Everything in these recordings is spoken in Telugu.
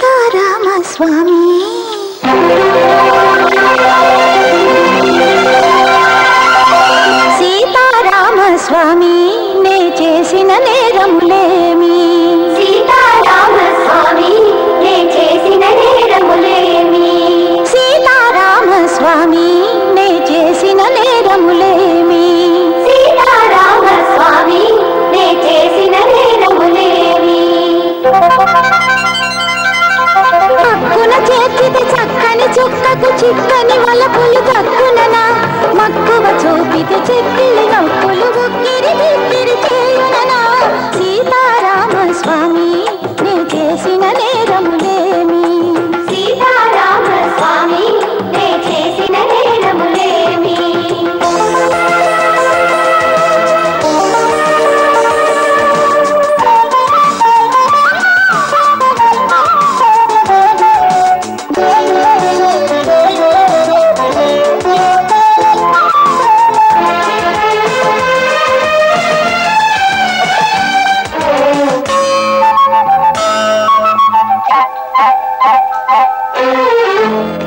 సీతారామస్వామి సీతారామస్వామి నే చేసిన నేరములేమి సీతారామస్వామి నే చేసిన నేరములేమి సీతారామస్వామి నే చేసిన నేరములేమి సీతారామస్వామి నే చేసిన నేరములేమి పక్కున చేర్చితే చక్కని చుక్కకు చిక్కని వలపులు దక్కుననా మక్కువ చూపితే చెక్కిలి నొప్పులు గుక్కిరి దిక్కిరి చేయుననా సీతారామస్వామి నే చేసిన నేరములేమి సీతారామస్వామి నే చేసిన నేరములేమి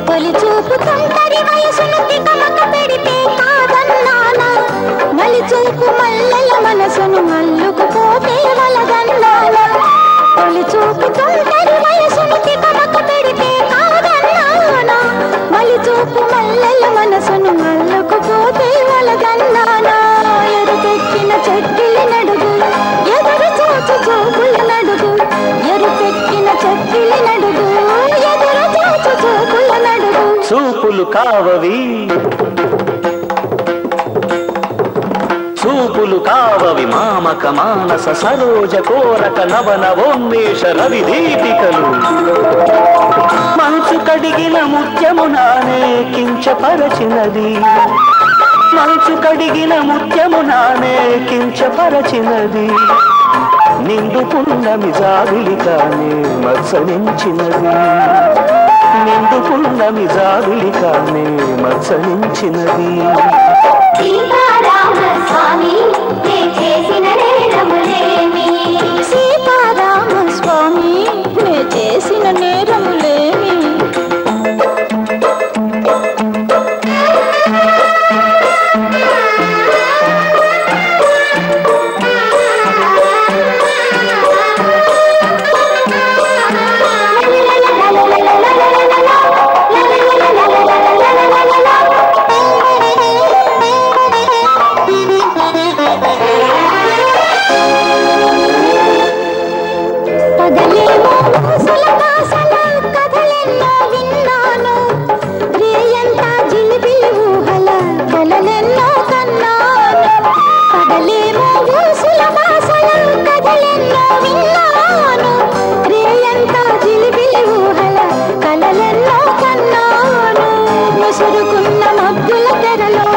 తొలి చూపు తొందరి వయసును తికమక పెడితే కాదన్నానా మలి చూపు మల్లెల మనసును మల్లుకుపోతే వలదన్నానా తొలి చూపు తొందరి వయసును తికమక పెడితే కాదన్నానా మలి చూపు మల్లెల మనసును మల్లుకుపోతే వలదన్నానా ఎరుపెక్కిన చెక్కిలి నడుగు ఎదురు చూచు చూపుల నడుగు ఎరుపెక్కిన చెక్కిలి నడుగు ఎదురు చూచు చూపుల నడుగు చూపులు కావవి చూపులు కావవి మామక మానస సరోజ కోరక నవనవోన్మేష రవి దీపికలు మంచు కడిగిన ముత్యము నానే కించపరచినది మంచు కడిగిన ముత్యము నానే కించపరచినది నిండు పున్నమి జాబిలి కానే మత్సరించినది నిండు పున్నమి జాబిలి కానే మత్సరించినది సీతారామస్వామి నే చేసిన నేరములేమి సీతారామస్వామి నే చేసిన నేరములేమి పగలేమో ముసలకాసల కథలెన్నో విన్నాను రేయంతా జిలిబిలి ఊహల కలలెన్నో కన్నాను పగలేమో ముసలకాసల కథలెన్నో విన్నాను రేయంతా జిలిబిలి ఊహల కలలెన్నో కన్నాను ముసురుకున్న మబ్బుల తెరలో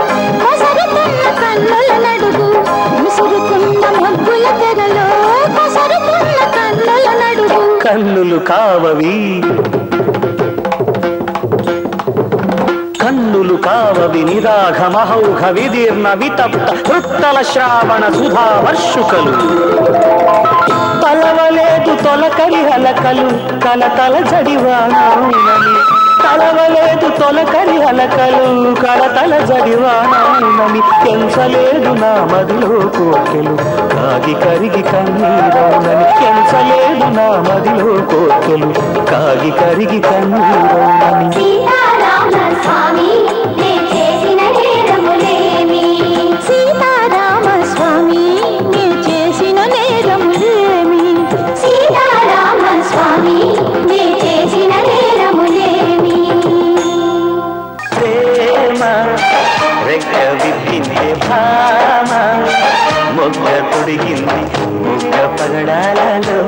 కొసరుతున్న కన్నుల నడుగు ముసురుకున్న మబ్బుల తెరలో కొసరుతున్న కన్నుల నడుగు కన్నులు కావవి కన్నులు కావవి నిరాఘ మహౌఘ విదీర్ణ వితప్త వృత్తల శ్రావణ సుధా వర్షుకలు తలవలేదు తొలకరి హలకలు కలతల జడివానౌనని తలవలేదు తొలకరి హలకలు కలతల జడివానౌనని ఎంచలేదు నా మదిలో కోర్కెలు కాగి కరిగి కన్నీరౌనని ఎంచలేదు నా మదిలో కోర్కెలు కాగి కరిగి కన్నీరౌనని సీతారామస్వామి నే చేసిన నేరములేమి సీతారామస్వామి నే చేసిన నేరములేమి సీతారామస్వామి నే చేసిన నేరములేమి ప్రేమ రెక్క విప్పిందే భామ మొగ్గ తొడిగింది మొగ్గ పగడాలలో